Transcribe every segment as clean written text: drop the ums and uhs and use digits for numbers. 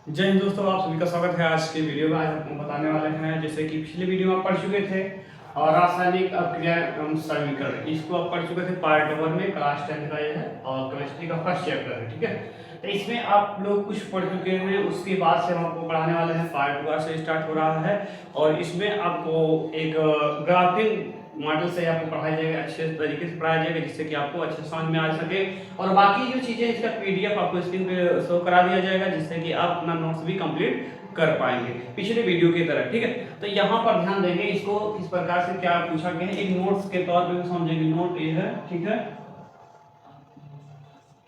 जय हिंद दोस्तों, आप सभी का स्वागत है आज के वीडियो में। आज आपको बताने वाले हैं, जैसे कि पिछले वीडियो में आप पढ़ चुके थे और रासायनिक अभिक्रिया एवं समीकरण, इसको आप पढ़ चुके थे पार्ट 1 में, क्लास 10 का ये है और केमिस्ट्री का फर्स्ट चैप्टर है। ठीक है, तो इसमें आप लोग कुछ पढ़ चुके हैं, उसके बाद से हम आपको पढ़ाने वाले हैं। पार्ट 2 से स्टार्ट हो रहा है और इसमें आपको एक ग्राफिंग मॉडल से आपको पढ़ाया जाएगा, अच्छे तरीके से पढ़ाया जाएगा, जिससे कि आपको अच्छे समझ में आ सके। और बाकी जो चीज़ें, इसका पीडीएफ आपको स्क्रीन पे शो करा दिया जाएगा, जिससे कि आप अपना नोट्स भी कंप्लीट कर पाएंगे पिछले वीडियो की तरह। ठीक है, तो यहाँ पर ध्यान देंगे, इसको किस प्रकार से क्या पूछा गया है, एक नोट्स के तौर पे समझेंगे। नोट ये है, ठीक है,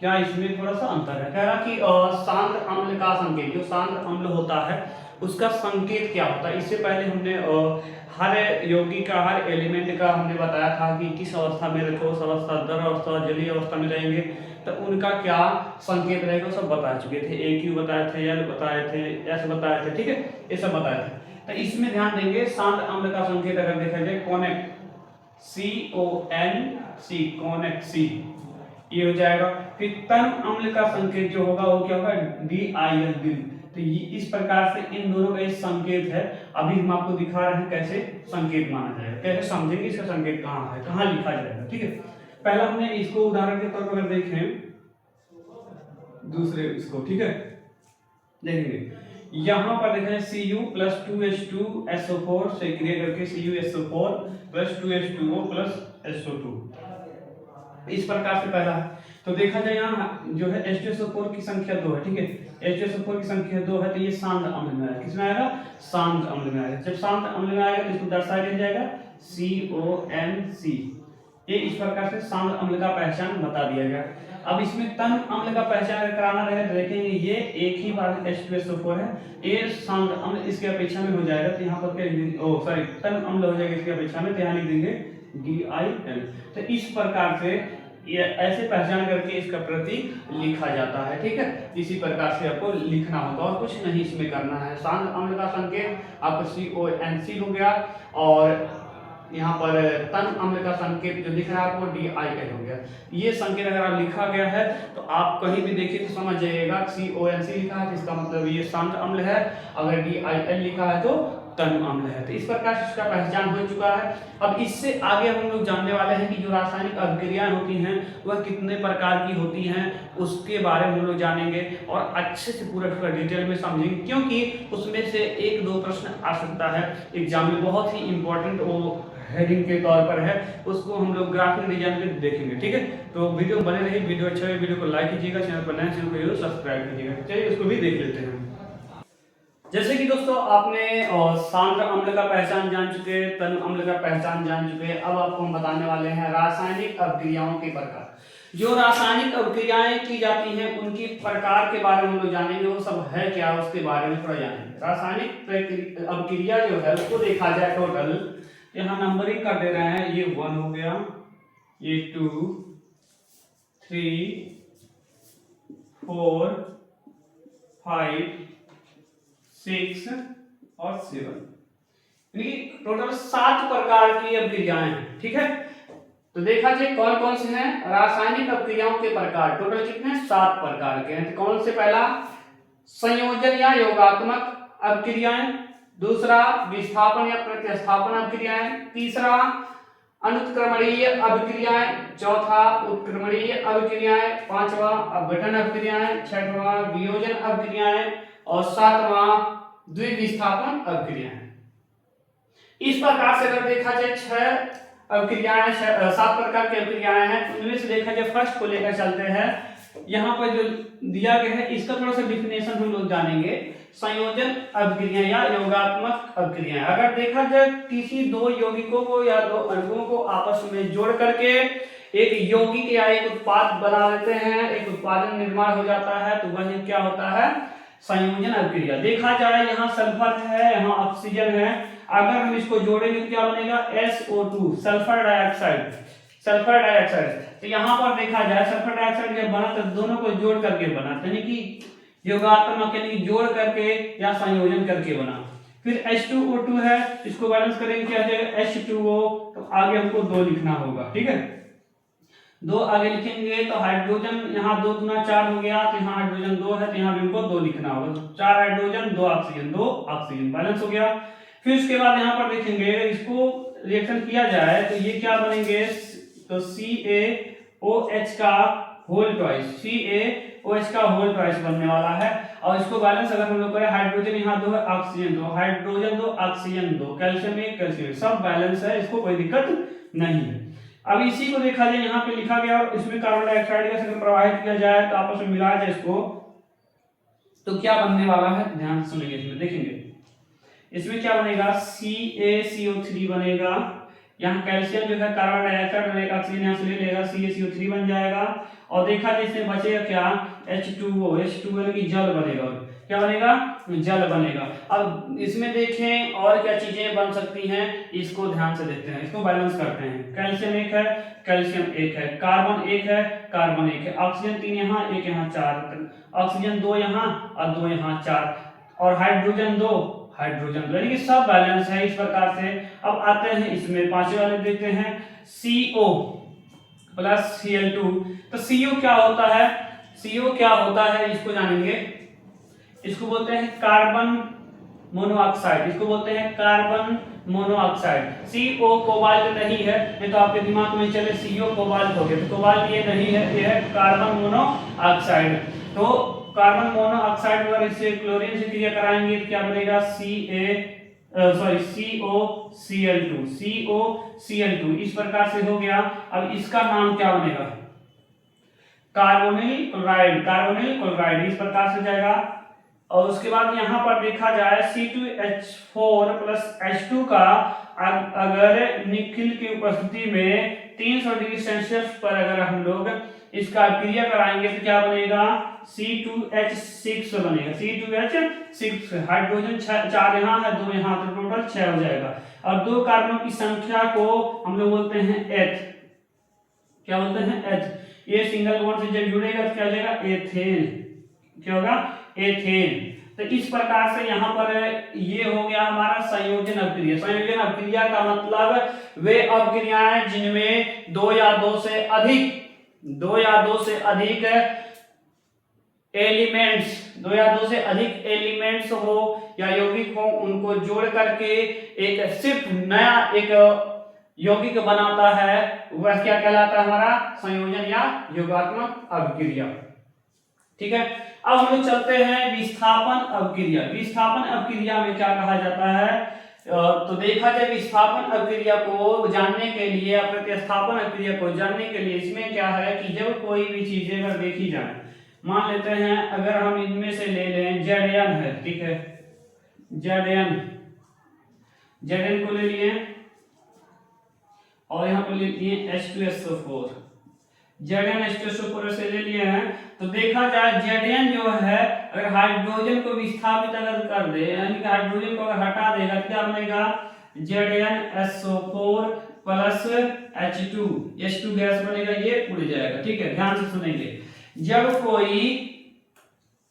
क्या इसमें थोड़ा सा अंतर है। कह रहा कि शांत अम्ल का संकेत, जो शांत अम्ल होता है उसका संकेत क्या होता है। इससे पहले हमने हर यौगिक का, हर एलिमेंट का हमने बताया था कि किस अवस्था में, ठोस अवस्था, द्रव अवस्था, जलीय अवस्था में रहेंगे, तो उनका क्या संकेत रहेगा सब बता चुके थे। AQ बताए थे, L बताए थे, S बताए थे, ठीक है, ये सब बताए थे। तो इसमें ध्यान देंगे, शांत अम्ल का संकेत अगर देखा जाए, कॉनेक, CONC, कॉनेक C, ये हो जाएगा। फिर तन अम्ल का संकेत जो होगा वो क्या होगा, DIL, दिल। तो ये इस प्रकार से इन दोनों का एक संकेत है। अभी हम आपको दिखा रहे हैं कैसे संकेत माना जाएगा, कैसे समझेंगे इसका संकेत कहाँ है, कहाँ लिखा जाएगा। ठीक है, पहला हमने इसको उदाहरण के तौर पर देखें, दूसरे इसको, ठीक है, देखेंगे यहाँ पर देखें Cu प्लस 2H2SO4 से क्रिया करके CuSO4 plus 2H2O plus SO2, इस प्रकार से पहला है। तो देखा जाए यहाँ जो है H2SO4 की संख्या 2 है, ठीक है, H2SO4 की संख्या 2 है, तो ये शांत अम्ल में आएगा। किसमें आएगा, शांत अम्ल में आएगा। जब शांत अम्ल में आएगा तो इसको दर्शाया दिया जाएगा CONC। ये इस प्रकार से शांत अम्ल का पहचान बता दिया गया। अब इसमें तन अम्ल का पहचान कराना रहे तो देखेंगे, ये एक ही बार H2SO4 है, ये शांत अम्ल इसके अपेक्षा में हो जाएगा, तो यहाँ पर क्या, तन अम्ल हो जाएगा इसके अपेक्षा में, तो यहाँ लिख देंगे DIL। तो इस प्रकार से ये ऐसे पहचान करके इसका प्रतीक लिखा जाता है। ठीक है, इसी प्रकार से आपको लिखना होगा और कुछ नहीं इसमें करना है। शांत अम्ल का संकेत आपको CONC हो गया और यहाँ पर तन अम्ल का संकेत जो लिख रहा है आपको DIL हो गया। ये संकेत अगर आप लिखा गया है तो आप कहीं भी देखिए तो समझ जाइएगा, CONC लिखा है तो इसका मतलब ये शांत अम्ल है, अगर DIL लिखा है तो तन अम्ल है। तो इस प्रकार से इसका पहचान हो चुका है। अब इससे आगे हम लोग जानने वाले हैं कि जो रासायनिक अभिक्रियाएं होती हैं वह कितने प्रकार की होती हैं, उसके बारे में हम लोग जानेंगे और अच्छे से पूरा डिटेल में समझेंगे, क्योंकि उसमें से 1-2 प्रश्न आ सकता है एग्जाम में, बहुत ही इंपॉर्टेंट वो हेडिंग के तौर पर है, उसको हम लोग ग्राफिक डिजाइन में देखेंगे। ठीक है, तो वीडियो बने रही, वीडियो अच्छा है वीडियो को लाइक कीजिएगा, चैनल पर नए चैनल को सब्सक्राइब कीजिएगा। चलिए उसको भी देख लेते हैं। जैसे कि दोस्तों आपने शांत अम्ल का पहचान जान चुके, तन अम्ल का पहचान जान चुके, अब आपको हम बताने वाले हैं रासायनिक अभिक्रियाओं के प्रकार। जो रासायनिक अभिक्रियाएं की जाती हैं उनकी प्रकार के बारे में हम लोग जानेंगे, वो सब है क्या उसके बारे में थोड़ा जानेंगे। रासायनिक अभिक्रिया जो है उसको देखा जाए टोटल, यहाँ नंबरिंग कर दे रहे हैं, ये 1 हो गया, ये 2, 3, 4, 5, 6 और 7, यानी टोटल 7 प्रकार की अभिक्रियाएं हैं। ठीक है, तो देखा जाए कौन कौन से हैं रासायनिक अभिक्रियाओं के प्रकार, टोटल कितने 7 प्रकार के हैं। तो कौन से, पहला संयोजन या योगात्मक अभिक्रियाएं, दूसरा विस्थापन या प्रतिस्थापन अभिक्रियाएं, तीसरा अनुत्क्रमणीय अभिक्रियाएं, चौथा उत्क्रमणीय अभिक्रियाएं, पांचवा अपघटन अभिक्रियाएं, छठवां वियोजन अभिक्रियाएं और सातवां द्विविस्थापन अभिक्रियाएं। इस प्रकार से अगर देखा जाए 6 अभिक्रियाएं, 7 प्रकार की अभिक्रियाएं हैं, उनमें से देखा जाए फर्स्ट को लेकर चलते हैं। यहाँ पर जो दिया गया है इसका थोड़ा सा डिफिनेशन हम लोग जानेंगे। संयोजन अभिक्रिया या योगात्मक अभिक्रिया, अगर देखा जाए किसी 2 यौगिकों को या 2 अणुओं को आपस में जोड़ करके एक यौगिक या एक उत्पाद बना लेते हैं, एक उत्पादन निर्माण हो जाता है, तो वह क्या होता है, संयोजन अभिक्रिया। देखा जाए यहाँ सल्फर है, यहाँ ऑक्सीजन है, अगर हम इसको जोड़ेंगे तो क्या बनेगा, SO2, sulphur dioxide, sulphur dioxide. तो यहाँ पर देखा जाए सल्फर डाइऑक्साइड जब बना तो दोनों को जोड़ करके बना, यानी कि योगात्मक, यानी जोड़ करके या संयोजन करके बना। फिर H2O2 है, इसको बैलेंस करेंगे क्या है, H2O, तो आगे हमको 2 लिखना होगा। ठीक है, 2 आगे लिखेंगे तो हाइड्रोजन यहाँ 2 गुना 4 हो गया, तो यहाँ हाइड्रोजन 2 है तो यहाँ भी हमको 2 लिखना होगा। तो 4 हाइड्रोजन 2 ऑक्सीजन, 2 ऑक्सीजन बैलेंस हो गया। फिर उसके बाद यहाँ पर देखेंगे इसको रिएक्शन किया जाए तो ये क्या बनेंगे, तो CaOH का होल ट्वाइस, CaOH का होल ट्वाइस बनने वाला है। और इसको बैलेंस अगर हम लोग करें, हाइड्रोजन यहाँ 2 है, oxygen 2, hydrogen 2 oxygen 2, calcium 1 calcium 1, सब बैलेंस है, इसको कोई दिक्कत नहीं है। अब इसी को देखा जाए, यहाँ पे लिखा गया और इसमें कार्बन डाइऑक्साइड गैस अगर प्रवाहित किया जाए तो आपस में मिलाया जाए इसको, तो क्या बनने वाला है, ध्यान से सुनेंगे। इसमें देखेंगे इसमें क्या बनेगा, CaCO3 बनेगा। यहाँ कैल्शियम जो है कार्बन डाइऑक्साइड और एक ऑक्सीजन यहाँ से ले लेगा, CaCO3 बन जाएगा। और देखा जाए इसमें बचेगा क्या, H2O, H2O यानी कि जल बनेगा। क्या बनेगा, जल बनेगा। अब इसमें देखें और क्या चीजें बन सकती हैं, इसको ध्यान से देखते हैं, इसको बैलेंस करते हैं। कैल्शियम 1 है, कैल्शियम 1 है, कार्बन 1 है, कार्बन 1 है, ऑक्सीजन 3 यहाँ, 1 यहाँ, 4, ऑक्सीजन 2 यहाँ और 2 यहाँ, 4, और हाइड्रोजन 2, हाइड्रोजन 2, यानी कि सब बैलेंस है इस प्रकार से। अब आते हैं इसमें पांचवें वाले देखते हैं, CO प्लस Cl2। तो CO क्या होता है, CO क्या होता है इसको जानेंगे। इसको बोलते हैं कार्बन मोनोऑक्साइड, इसको बोलते हैं कार्बन मोनोऑक्साइड। CO कोबाल्ट नहीं है, नहीं तो आपके दिमाग में चले CO कोबाल्ट हो गया, तो कोबाल्ट ये नहीं है, ये है कार्बन मोनोऑक्साइड। तो कार्बन मोनोऑक्साइड अगर इसे क्लोरीन से क्रिया कराएंगे तो क्या बनेगा, COCl2, इस प्रकार से हो गया। अब इसका नाम क्या बनेगा, कार्बोनिल क्लोराइड, इस प्रकार से जाएगा। और उसके बाद यहाँ पर देखा जाए C2H4 प्लस H2 का अगर निकिल की उपस्थिति में 300 डिग्री सेल्सियस पर अगर हम लोग इसका क्रिया कराएंगे तो क्या बनेगा, C2H6 बनेगा, C2H6। हाइड्रोजन 4 यहाँ है, 2 यहाँ, तो टोटल 6 हो जाएगा। और 2 कार्बनों की संख्या को हम लोग बोलते हैं एथ, क्या बोलते हैं, एथ। ये सिंगल बॉन्ड से जब जुड़ेगा तो क्या हो जाएगा, एथेन, क्या होगा, एथेन। तो इस प्रकार से यहाँ पर ये हो गया हमारा संयोजन अभिक्रिया। संयोजन अभिक्रिया का मतलब वे अभिक्रियाएं जिनमें 2 या 2 से अधिक एलिमेंट्स हो या यौगिक हो, उनको जोड़ करके एक सिर्फ नया एक यौगिक बनाता है, वह क्या कहलाता है, हमारा संयोजन या योगात्मक अभिक्रिया। ठीक है। अब हम लोग चलते हैं विस्थापन अभिक्रिया। विस्थापन अभिक्रिया में क्या कहा जाता है, तो देखा जाए विस्थापन अभिक्रिया को जानने के लिए, प्रतिस्थापन अभिक्रिया को जानने के लिए इसमें क्या है कि जब कोई भी चीजें अगर देखी जाए, मान लेते हैं अगर हम इनमें से ले लें Zn है, ठीक है, Zn को ले लिए और यहाँ पर ले लिए H2SO4, Zn H2SO4 से ले लिए हैं। तो देखा जाए Zn जो है अगर हाइड्रोजन को विस्थापित अगर कर दे, यानी कि हाइड्रोजन को अगर हटा देगा तो क्या बनेगा, ZnSO4 प्लस H2 गैस बनेगा, ये उड़ जाएगा। ठीक है, ध्यान से सुनेंगे।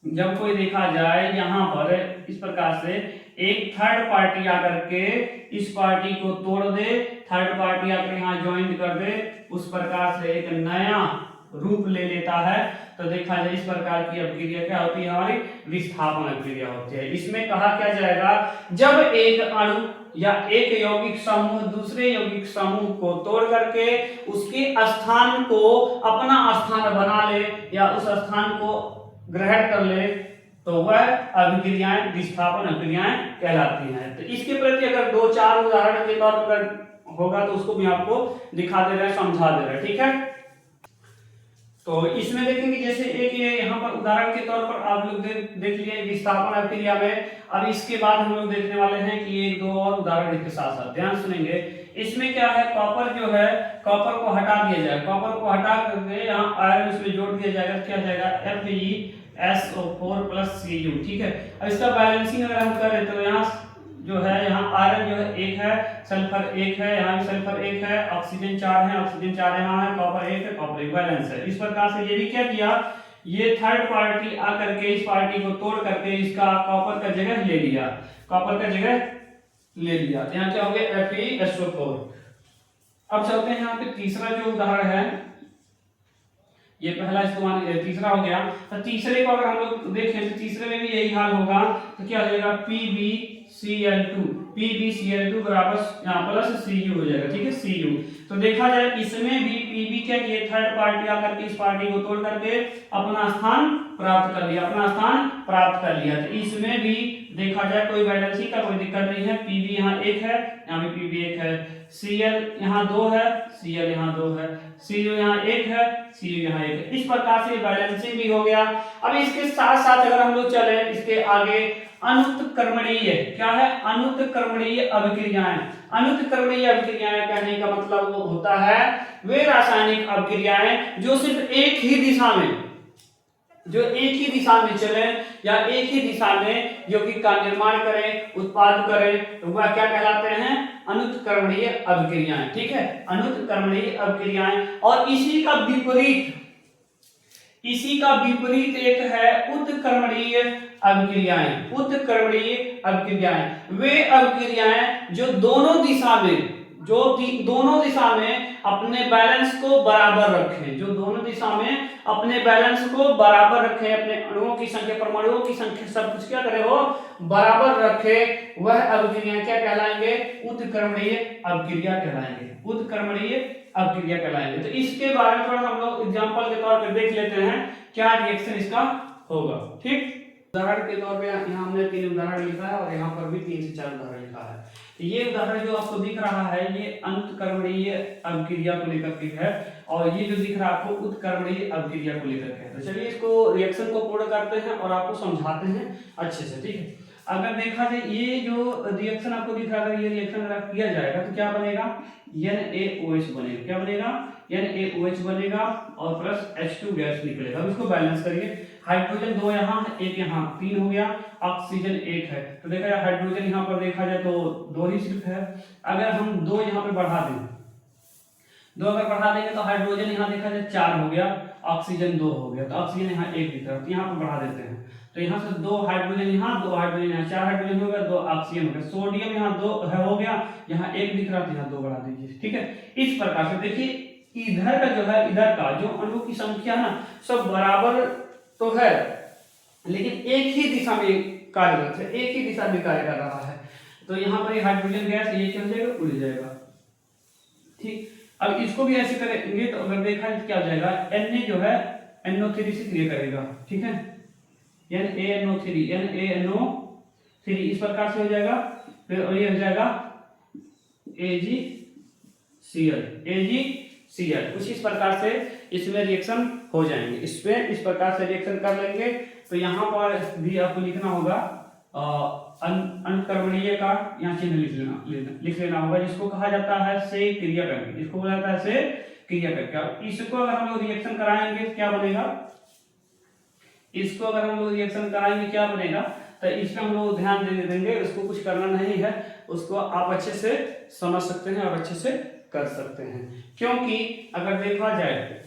जब कोई देखा जाए यहाँ पर इस प्रकार से एक थर्ड पार्टी आकर के इस पार्टी को तोड़ दे, थर्ड पार्टी आकर यहाँ ज्वाइन कर दे, उस प्रकार से एक नया रूप ले लेता है, तो देखा जाए इस प्रकार की अभिक्रिया क्या होती है, हमारी विस्थापन अभिक्रिया होती है। इसमें कहा क्या जाएगा, जब एक अणु या एक यौगिक समूह दूसरे यौगिक समूह को तोड़ करके उसके स्थान को अपना स्थान बना ले या उस स्थान को ग्रहण कर ले, तो वह अभिक्रियाएं विस्थापन अभिक्रियाएं कहलाती हैं। तो इसके प्रति अगर 2-4 उदाहरण के तौर पर होगा तो उसको भी आपको दिखा दे रहे हैं, समझा दे रहे हैं। ठीक है, तो इसमें देखेंगे जैसे एक ये यहाँ पर उदाहरण के तौर पर आप लोग देख लिए विस्थापन अभिक्रिया में। अब इसके बाद हम लोग देखने वाले हैं कि 1-2 और उदाहरण इसके साथ साथ ध्यान सुनेंगे। इसमें क्या है, कॉपर जो है, कॉपर को हटा दिया जाए, कॉपर को हटा करके यहाँ आयरन इसमें जोड़ दिया जाएगा, क्या जाएगा FeSO4 प्लस Cu। ठीक है, अब इसका बैलेंसिंग अगर हम करें तो यहाँ जो है, यहाँ आयरन जो है 1 है, सल्फर 1 है, यहाँ भी सल्फर 1 है, ऑक्सीजन 4 है, ऑक्सीजन 4 यहाँ है, कॉपर 1 है, कॉपर 1 बैलेंस है। इस प्रकार से ये भी क्या किया, ये थर्ड पार्टी आकर के इस पार्टी को तोड़ करके इसका कॉपर का जगह ले लिया, कॉपर का जगह ले लिया, तो यहाँ क्या हो गया FeSO4। अब चलते हैं यहाँ पे तीसरा जो उदाहरण है, ये पहला इस्तेमाल, तीसरा हो गया। तो तीसरे को अगर हम लोग देखें तो तीसरे में भी यही हाल होगा, तो क्या हो जाएगा PbCl2, PbCl2 बराबर यहाँ प्लस Cu हो जाएगा, ठीक है, Cu। तो देखा जाए इसमें भी Pb क्या किए, थर्ड पार्टी आकर के इस पार्टी को तोड़ करके अपना स्थान प्राप्त कर लिया, अपना स्थान प्राप्त कर लिया। तो इसमें भी देखा जाए कोई वैलेंसी का कोई दिक्कत नहीं है, Pb यहाँ 1 है, यहाँ भी Pb 1 है, Cl यहाँ 2 है, Cl यहाँ 2 है, Cu यहाँ 1 है, Cu यहाँ 1 है। इस प्रकार से बैलेंसिंग भी हो गया। अब इसके साथ साथ अगर हम लोग चले इसके आगे, अनुत्क्रमणीय, क्या है, अनुत्क्रमणीय अभिक्रियाएं। अनुत्क्रमणीय अभिक्रियाएं कहने का मतलब वो होता है वे रासायनिक अभिक्रियाएं जो सिर्फ एक ही दिशा में, जो एक ही दिशा में चले या एक ही दिशा में यौगिक का निर्माण करें, उत्पाद करें, तो वह क्या कहलाते हैं, अनुत्क्रमणीय अभिक्रियाएं, ठीक है, अनुत्क्रमणीय अभिक्रियाएं। और इसी का विपरीत, इसी का विपरीत एक है उत्क्रमणीय अभिक्रियाएं। उत्क्रमणीय अभिक्रियाएं वे अभिक्रियाएं जो दोनों दिशा में, जो दोनों दिशा में अपने बैलेंस को बराबर रखें, जो दोनों दिशा में अपने बैलेंस को बराबर रखें, अपने अणुओं की संख्या, परमाणुओं की संख्या, सब कुछ क्या करे, वो बराबर रखे, वह अभिक्रियाएं क्या कहलाएंगे, उत्क्रमणीय अभिक्रिया कहलाएंगे, उत्क्रमणीय अभिक्रिया कहलाएंगे। तो इसके बारे में थोड़ा हम लोग एग्जांपल के तौर पर देख लेते हैं क्या रिएक्शन इसका होगा, ठीक। उदाहरण के तौर पे यहाँ हमने 3 उदाहरण लिखा है और यहाँ पर भी 3 से 4 उदाहरण लिखा है। तो ये उदाहरण जो आपको दिख रहा है ये अंतःकर्मणीय अभिक्रिया को लेकर के है, और ये जो दिख रहा है आपको उत्क्रमणीय अभिक्रिया को लेकर के है। तो चलिए इसको रिएक्शन को पूर्ण करते हैं और आपको समझाते हैं अच्छे से, ठीक है। अगर देखा जाए ये जो रिएक्शन आपको दिख रहा है, ये रिएक्शन अगर किया जाएगा तो क्या बनेगा, NaOH बनेगा, क्या बनेगा, NaOH बनेगा और प्लस H2 गैस निकलेगा। अब इसको बैलेंस करिए, हाइड्रोजन 2 यहाँ, 1 यहाँ, 3 हो गया, ऑक्सीजन 1 है। तो देखा जाए हाइड्रोजन यहाँ पर देखा जाए तो 2 ही सिर्फ है। अगर हम 2 यहाँ पे बढ़ा दें, 2 अगर बढ़ा देंगे तो हाइड्रोजन यहाँ देखा जाए 4 हो गया, ऑक्सीजन 2 हो गया, तो ऑक्सीजन यहाँ 1 दिख रहा है, तो यहाँ पर बढ़ा देते हैं। तो यहाँ से 2 हाइड्रोजन यहाँ, 2 हाइड्रोजन यहाँ, 4 हाइड्रोजन हो गया, 2 ऑक्सीजन हो गया। सोडियम यहाँ 2 हो गया, यहाँ 1 दिख रहा था, यहाँ 2 बढ़ा दीजिए, ठीक है। इस प्रकार से देखिए इधर का जो है, इधर का जो अणु की संख्या है ना, सब बराबर तो है लेकिन एक ही दिशा में कार्यरत है, एक ही दिशा में कार्य कर रहा है। तो यहाँ पर हाइड्रोजन गैस ये क्या हो जाएगा, उड़ जाएगा, ठीक। अब इसको भी ऐसे करेंगे तो अगर देखा तो क्या हो जाएगा, Na जो है NO3 से क्रिया करेगा, ठीक है, NaNO3 इस प्रकार से हो जाएगा। फिर ये हो जाएगा AgCl कुछ इस प्रकार से इसमें रिएक्शन हो जाएंगे, इसमें इस प्रकार से रिएक्शन कर लेंगे। तो यहाँ पर भी आपको लिखना होगा अनुत्क्रमणीय का यहाँ चिन्ह लिख लेना होगा, जिसको कहा जाता है से क्रिया करके, इसको बोला जाता है से क्रिया करके। इसको अगर हम लोग रिएक्शन कराएंगे क्या बनेगा, इसको अगर हम लोग रिएक्शन कराएंगे क्या बनेगा, तो इसमें हम लोग ध्यान दे देंगे, उसको कुछ करना नहीं है, उसको आप अच्छे से समझ सकते हैं और अच्छे से कर सकते हैं। क्योंकि अगर देखा जाए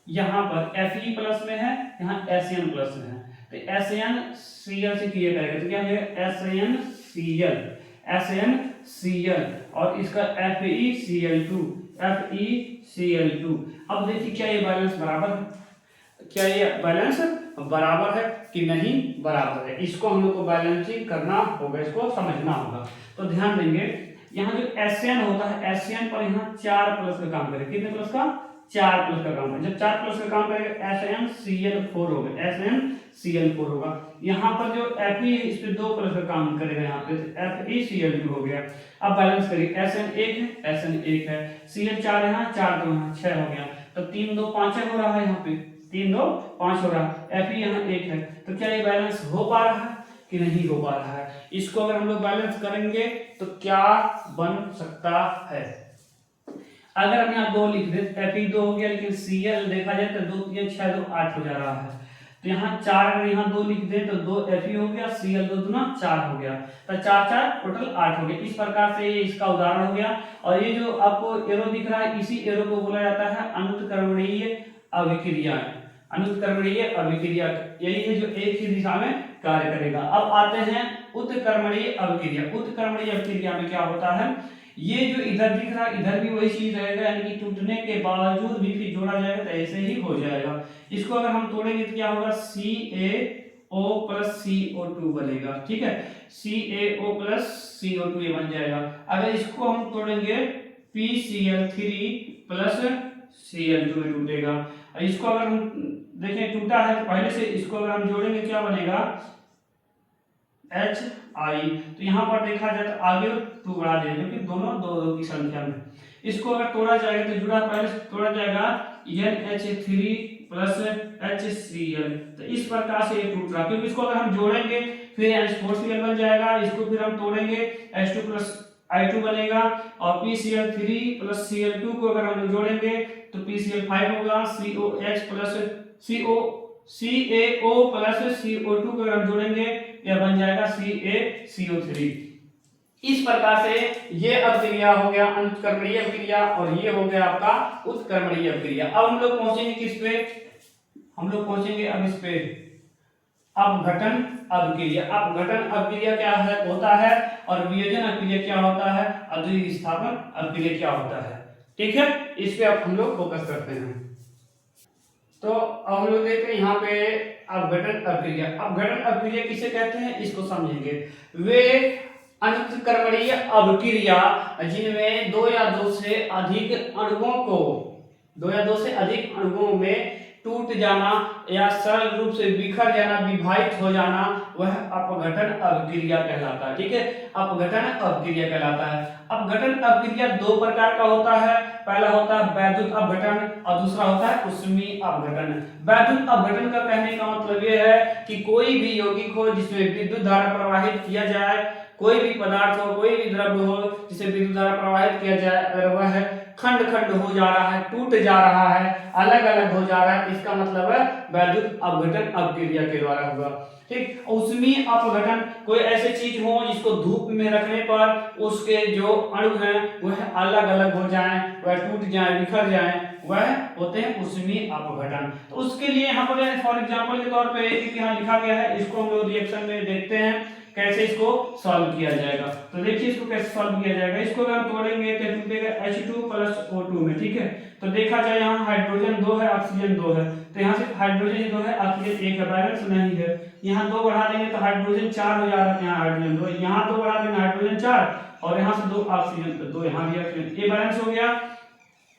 यहाँ पर Fe प्लस में है, यहाँ SN प्लस में है, तो SnCl से क्रिया करेगा, तो क्या है SnCl और इसका FeCl2। अब देखिए क्या ये बैलेंस बराबर है, क्या ये बैलेंस बराबर है कि नहीं बराबर है, इसको हम लोग को बैलेंसिंग करना होगा, इसको समझना होगा। तो ध्यान देंगे यहाँ जो Sn होता है, Sn पर यहाँ 4 प्लस का काम करेगा, कितने प्लस का, 4 प्लस का काम करेगा। जब 4 प्लस का काम करेगा SnCl4 होगा, SnCl4 होगा। यहाँ पर जो Fe इस पे 2 प्लस का काम करेगा, यहाँ पे FeCl2 हो गया। अब बैलेंस करिए, Sn1 है, Cl 4 यहाँ, 4 2 यहाँ, 6 हो गया, तो 3 2 5 हो रहा है, यहाँ पे 3 2 5 हो रहा है, Fe यहाँ 1 है। तो क्या ये बैलेंस हो पा रहा है कि नहीं हो पा रहा है, इसको अगर हम लोग बैलेंस करेंगे तो क्या बन सकता है। अगर हम यहाँ 2 लिख दें, Fe 2 हो गया, लेकिन Cl देखा जाए तो 2 3 6 2 8 हो जा रहा है। तो यहाँ 4 अगर यहाँ 2 लिख दें तो 2 Fe हो गया, Cl 2 दूना 4 हो गया, तो 4 4 टोटल 8 हो गया। इस प्रकार से ये इसका उदाहरण हो गया। और ये जो आपको एरो दिख रहा है, इसी एरो को बोला जाता है अनुत्क्रमणीय अभिक्रिया। अनुत्क्रमणीय अभिक्रिया यही है जो एक ही दिशा में कार्य करेगा। अब आते हैं उत्क्रमणीय अभिक्रिया। उत्क्रमणीय अभिक्रिया में क्या होता है, ये जो इधर दिख रहा है इधर भी वही चीज रहेगा, यानी कि टूटने के बावजूद भी फिर जोड़ा जाएगा तो ऐसे ही हो जाएगा। इसको अगर हम तोड़ेंगे तो क्या होगा, CaO प्लस CO2 बनेगा, ठीक है, CaO प्लस CO2 ये बन जाएगा। अगर इसको हम तोड़ेंगे PCl3 प्लस Cl2 में टूटेगा। और इसको अगर हम देखें टूटा है तो पहले से इसको अगर हम जोड़ेंगे क्या बनेगा, HI। तो यहाँ पर देखा जाए तो आगे 2 बढ़ा देंगे क्योंकि दोनों दो दो की संख्या में। इसको अगर तोड़ा जाएगा तो जुड़ा पहले से तोड़ा जाएगा NH3 प्लस HCl। तो इस प्रकार से ये टूट रहा, क्योंकि इसको अगर हम जोड़ेंगे फिर H4Cl बन जाएगा। इसको फिर हम तोड़ेंगे H2 प्लस I2 बनेगा, और PCl3 प्लस Cl2 को अगर हम जोड़ेंगे तो PCl5 होगा, COH plus CaO plus CO2 को अगर हम जोड़ेंगे यह बन जाएगा CaCO3। इस प्रकार से ये अभिक्रिया हो गया अंतःकर्मणीय अभिक्रिया, और ये हो गया आपका उत्क्रमणीय अभिक्रिया। अब हम लोग पहुंचेंगे किस पे, हम लोग पहुंचेंगे अब इस पे अपघटन अभिक्रिया। अपघटन अभिक्रिया क्या है होता है, और वियोजन अभिक्रिया क्या होता है, अद्विस्थापन अभिक्रिया क्या होता है, ठीक है। इस पे अब हम लोग फोकस करते हैं। तो अब हम लोग देखते हैं यहाँ पे अपघटन अभिक्रिया। अपघटन अभिक्रिया किसे कहते हैं इसको समझेंगे। वे अंतःकर्मणीय अभिक्रिया जिनमें 2 या 2 से अधिक अणुओं को 2 या 2 से अधिक अणुओं में टूट जाना या सरल रूप से बिखर जाना, विभाजित हो जाना, वह अपघटन अभिक्रिया कहलाता है, ठीक है, अपघटन अभिक्रिया कहलाता है। अपघटन अभिक्रिया 2 प्रकार का होता है, पहला होता है वैद्युत अपघटन और दूसरा होता है ऊष्मीय अपघटन। वैद्युत अपघटन का कहने का मतलब यह है कि कोई भी यौगिक हो जिसमें विद्युत धारा प्रवाहित किया जाए, कोई भी पदार्थ हो, कोई भी द्रव्य हो जिसे विद्युत धारा प्रवाहित किया जाए, अगर वह खंड खंड हो जा रहा है, टूट जा रहा है, अलग अलग हो जा रहा है, इसका मतलब है वैद्युत अपघटन अभिक्रिया के द्वारा होगा, ठीक। ऊष्मीय अपघटन कोई ऐसी चीज हो जिसको धूप में रखने पर उसके जो अणु हैं वह अलग अलग हो जाएं, वह टूट जाएं, बिखर जाएं, वह होते हैं ऊष्मीय अपघटन। तो उसके लिए यहाँ पर फॉर एग्जांपल के तौर पे एक यहाँ लिखा गया है, इसको हम लोग रिएक्शन में देखते हैं कैसे इसको सॉल्व किया जाएगा। तो देखिए इसको कैसे सॉल्व किया जाएगा। इसको अगर हम तोड़ेंगे तो टूटेगा H2 प्लस O2 में, ठीक है। तो देखा जाए यहाँ हाइड्रोजन 2 है, ऑक्सीजन 2 है, तो यहाँ से हाइड्रोजन 2 है, ऑक्सीजन 1 है, बैलेंस नहीं है। यहाँ 2 बढ़ा देंगे तो हाइड्रोजन 4 हो जा रहा है, यहाँ हाइड्रोजन 2, यहाँ 2 बढ़ा देंगे हाइड्रोजन 4, और यहाँ से 2 ऑक्सीजन 2, यहाँ भी ऑक्सीजन, ये बैलेंस हो गया।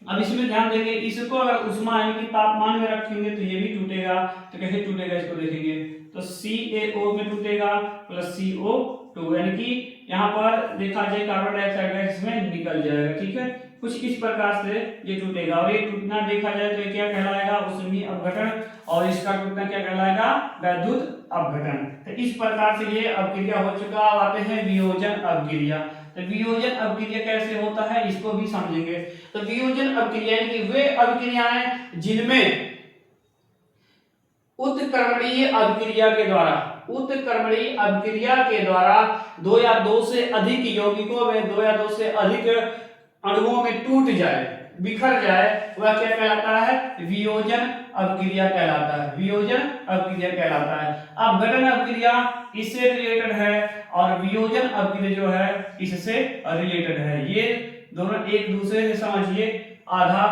अब इसमें ध्यान देंगे, इसको अगर उष्मा यानी कि तापमान में रखेंगे तो ये भी टूटेगा। तो कैसे टूटेगा इसको देखेंगे, तो CaO में टूटेगा प्लस CO2, यानी कि यहाँ पर देखा जाए कार्बन डाइऑक्साइड गैस इसमें निकल जाएगा, ठीक है। कुछ इस प्रकार से ये टूटेगा, और ये टूटना देखा जाए तो ये क्या कहलाएगा, ऊष्मीय अपघटन, और इसका टूटना क्या कहलाएगा, वैद्युत अपघटन। तो इस प्रकार से ये अभिक्रिया हो चुका। अब आते हैं वियोजन अभिक्रिया। तो वियोजन अभिक्रिया कैसे होता है इसको भी समझेंगे। तो वियोजन अभिक्रिया यानी कि वे अभिक्रियाएं जिनमें उत्क्रमणीय अभिक्रिया के द्वारा 2 या 2 से अधिक यौगिकों में 2 या 2 से अधिक अणुओं में टूट जाए, बिखर जाए, वह क्या कहलाता है, वियोजन अभिक्रिया कहलाता है, वियोजन अभिक्रिया कहलाता है। अपघटन अभिक्रिया इससे रिलेटेड है और वियोजन अभिक्रिया जो है इससे रिलेटेड है। ये दोनों एक दूसरे से समझिए आधा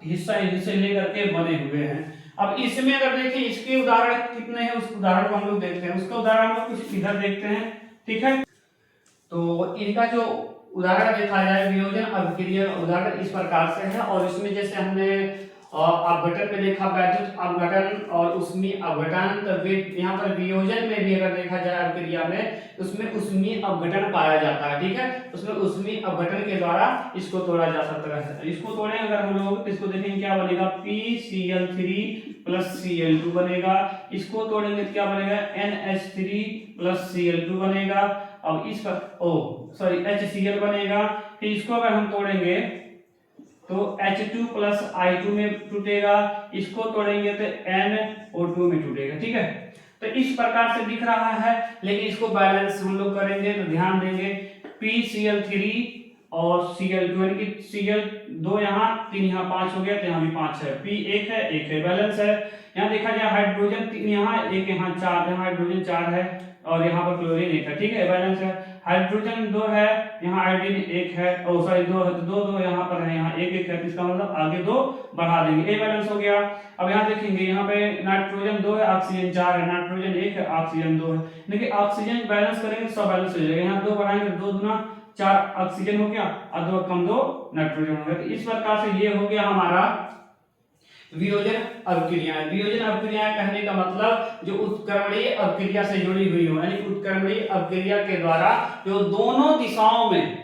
हिस्सा इनसे लेकर के बने हुए हैं। अब इसमें अगर देखें इसके उदाहरण कितने हैं, उस उदाहरण को हम लोग देखते हैं। उसका उदाहरण हम लोग कुछ इधर देखते हैं, ठीक है। तो इनका जो उदाहरण देखा जाए वियोजन अभिक्रिया उदाहरण इस प्रकार से है, और इसमें जैसे हमने अपघटन में देखा वैद्युत अपघटन और ऊष्मीय अपघटन, तो यहाँ पर वियोजन में भी अगर देखा जाए अभिक्रिया में उसमें ऊष्मीय अपघटन पाया जाता है, ठीक है। उसमें ऊष्मीय अपघटन के द्वारा इसको तोड़ा जा सकता है। इसको तोड़े अगर हम लोग इसको देखेंगे क्या बनेगा, PCl3 प्लस Cl2 बनेगा। इसको तोड़ेंगे तो क्या बनेगा, NH3 प्लस Cl2 बनेगा। अब इस पर HCl बनेगा। फिर इसको अगर हम तोड़ेंगे तो H2 प्लस I2 में टूटेगा। इसको तोड़ेंगे तो NO2 में टूटेगा, ठीक है। तो इस प्रकार से दिख रहा है, लेकिन इसको बैलेंस हम लोग करेंगे तो ध्यान देंगे PCl3 और Cl2 यानी कि Cl 2 यहाँ 3 यहाँ 5 हो गया, तो यहाँ भी 5 है, P 1 है बैलेंस है। यहाँ देखा जाए हाइड्रोजन 3 यहाँ 1 यहाँ 4, यहाँ हाइड्रोजन 4 है और यहाँ पर क्लोरीन 1 है, ठीक है, बैलेंस है। हाइड्रोजन 2 है, यहाँ आयोडीन 1 है, और सॉरी 2 है, तो 2 2 यहाँ पर है, यहाँ 1 1 है, इसका मतलब आगे 2 बढ़ा देंगे, ए बैलेंस हो गया। अब यहाँ देखेंगे, यहाँ पे नाइट्रोजन 2 है, ऑक्सीजन 4 है, नाइट्रोजन 1 है, ऑक्सीजन 2 है, देखिए ऑक्सीजन बैलेंस करेंगे तो सब बैलेंस हो जाएगा। यहाँ 2 बढ़ाएंगे, 2 दूना 4 ऑक्सीजन हो गया और 2 कम 2 नाइट्रोजन हो गया। तो इस प्रकार से ये हो गया हमारा वियोजन अभिक्रियाएं। वियोजन अभिक्रियाएं कहने का मतलब जो उत्क्रमणीय अभिक्रिया से जुड़ी हुई हो, यानी उत्क्रमणीय अभिक्रिया के द्वारा जो दोनों दिशाओं में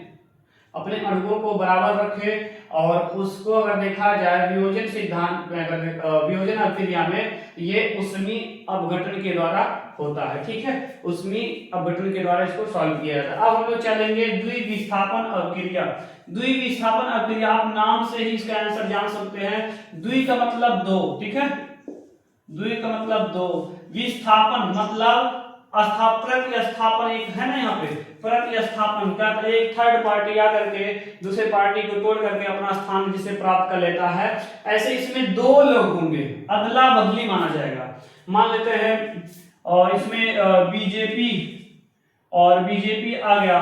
अपने अणुओं को बराबर रखे, और उसको अगर देखा जाए वियोजन सिद्धांत में, अगर वियोजन अभिक्रिया में ये ऊष्मीय अपघटन के द्वारा होता है, ठीक है, ऊष्मीय अपघटन के द्वारा इसको सॉल्व किया जाता है। अब हम लोग चलेंगे द्विविस्थापन अभिक्रिया। द्विविस्थापन अभिक्रिया, आप नाम से ही इसका आंसर जान सकते हैं। द्वि का मतलब 2, ठीक है, द्वि का मतलब 2, विस्थापन मतलब प्रतिस्थापन, एक है ना यहाँ पे प्रतिस्थापन का, एक थर्ड पार्टी आकर के दूसरे पार्टी को तोड़ करके अपना स्थान जिसे प्राप्त कर लेता है। ऐसे इसमें 2 लोग होंगे, अदला बदली माना जाएगा। मान लेते हैं और इसमें बीजेपी और बीजेपी आ गया,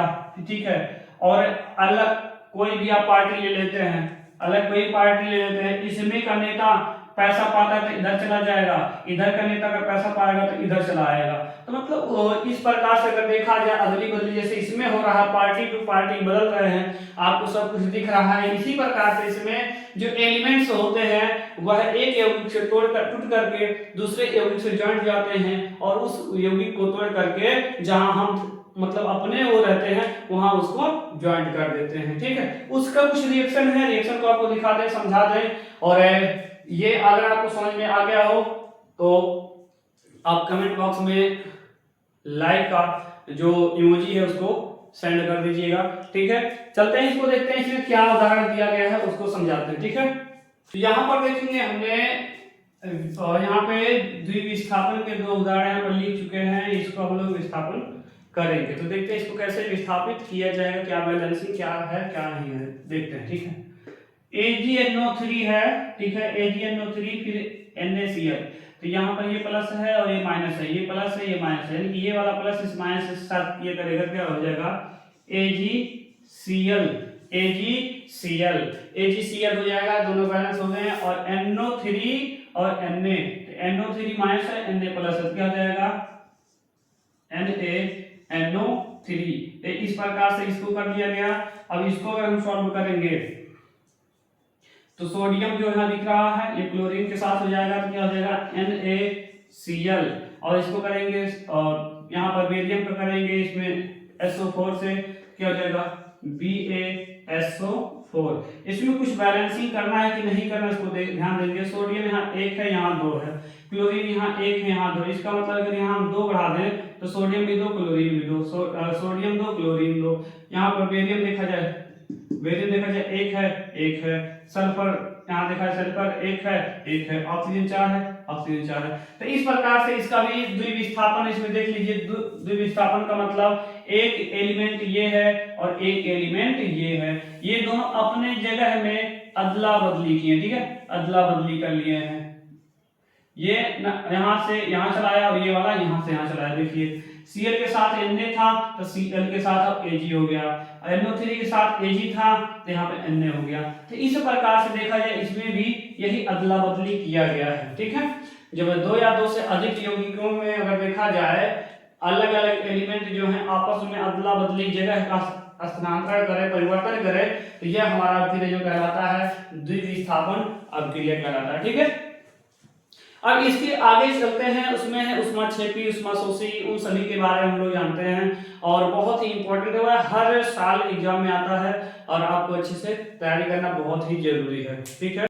ठीक है, और अलग कोई भी आप पार्टी ले लेते हैं, अलग कोई पार्टी ले लेते हैं, इसमें का नेता पैसा पाता है तो इधर चला जाएगा, इधर का नेता अगर पैसा पाएगा तो इधर चला आएगा। तो मतलब इस प्रकार से अगर देखा जाए अदली बदली जैसे इसमें हो रहा है, पार्टी टू पार्टी बदल रहे हैं, आपको सब कुछ दिख रहा है। इसी प्रकार से इसमें जो एलिमेंट्स होते हैं वह एक यौगिक से तोड़कर टूट करके दूसरे यौगिक से ज्वाइंट जाते हैं, और उस यौगिक को तोड़ करके जहां हम मतलब अपने वो रहते हैं वहां उसको ज्वाइंट कर देते हैं, ठीक है। उसका कुछ रिएक्शन है, रिएक्शन को आपको दिखा दें, समझा दें, और ये अगर आपको समझ में आ गया हो तो आप कमेंट बॉक्स में लाइक का जो इमोजी है उसको सेंड कर दीजिएगा, ठीक है। चलते हैं, इसको देखते हैं इसमें क्या उदाहरण दिया गया है उसको समझाते हैं, ठीक है। तो यहाँ पर देखेंगे हमने यहाँ पे द्विविस्थापन के 2 उदाहरण यहाँ पर लिख चुके हैं, इसको हम लोग विस्थापन करेंगे। तो देखते हैं इसको कैसे विस्थापित किया जाएगा, क्या बैलेंसिंग क्या है क्या नहीं है, देखते हैं, ठीक है। AgNO3 है, ठीक है, AgNO3 फिर NaCl, तो यहाँ पर ये प्लस है और ये माइनस है, ये प्लस है ये माइनस है, यानी कि ये वाला प्लस इस माइनस के साथ ये करेगा क्या हो जाएगा AgCl, AgCl हो जाएगा, दोनों बैलेंस हो गए हैं। और NO3 और Na, NO3 माइनस है Na प्लस है, क्या हो जाएगा NaNO3। इस प्रकार से इसको कर दिया गया। अब इसको अगर हम सॉल्व करेंगे तो सोडियम जो यहाँ दिख रहा है ये क्लोरीन के साथ हो जाएगा, तो क्या हो जाएगा NaCl, और इसको करेंगे और यहाँ पर बेरियम का करेंगे इसमें SO4 से, क्या हो जाएगा BaSO4। इसमें कुछ बैलेंसिंग करना है कि नहीं करना इसको ध्यान देंगे। सोडियम यहाँ 1 है, यहाँ 2 है, क्लोरीन यहाँ 1 है, यहाँ 2, इसका मतलब अगर यहाँ हम 2 बढ़ा दें तो सोडियम भी 2 क्लोरीन भी 2, सोडियम 2 क्लोरीन 2। यहाँ पर बेरियम देखा जाए, बेरियम देखा जाए 1 है, सल्फर यहाँ देखा है सल्फर 1 है, ऑक्सीजन 4 है, ऑक्सीजन 4 है। तो इस प्रकार से इसका भी द्विविस्थापन, इसमें देख लीजिए द्विविस्थापन का मतलब एक एलिमेंट ये है और एक एलिमेंट ये है, ये दोनों अपने जगह में अदला बदली किए, ठीक है, अदला बदली कर लिए हैं। ये यहाँ से यहाँ चलाया और ये वाला यहाँ से यहाँ चलाया, देखिए Cl के साथ Na था तो Cl के साथ अब Ag हो गया, NO3 के साथ Ag था तो यहाँ पे Na हो गया। तो इस प्रकार से देखा जाए इसमें भी यही अदला बदली किया गया है, ठीक है। जब 2 या 2 से अधिक यौगिकों में अगर देखा जाए अलग अलग एलिमेंट जो है आपस में अदला बदली जगह का स्थानांतरण करे, परिवर्तन करे, तो यह हमारा अभिक्रिया जो कहलाता है द्विविस्थापन अभिक्रिया कहलाता है, ठीक है। अब इसके आगे चलते हैं, उसमें है ऊष्माक्षेपी, ऊष्माशोषी, उन सभी के बारे में हम लोग जानते हैं, और बहुत ही इंपॉर्टेंट है, हर साल एग्जाम में आता है और आपको अच्छे से तैयारी करना बहुत ही जरूरी है, ठीक है।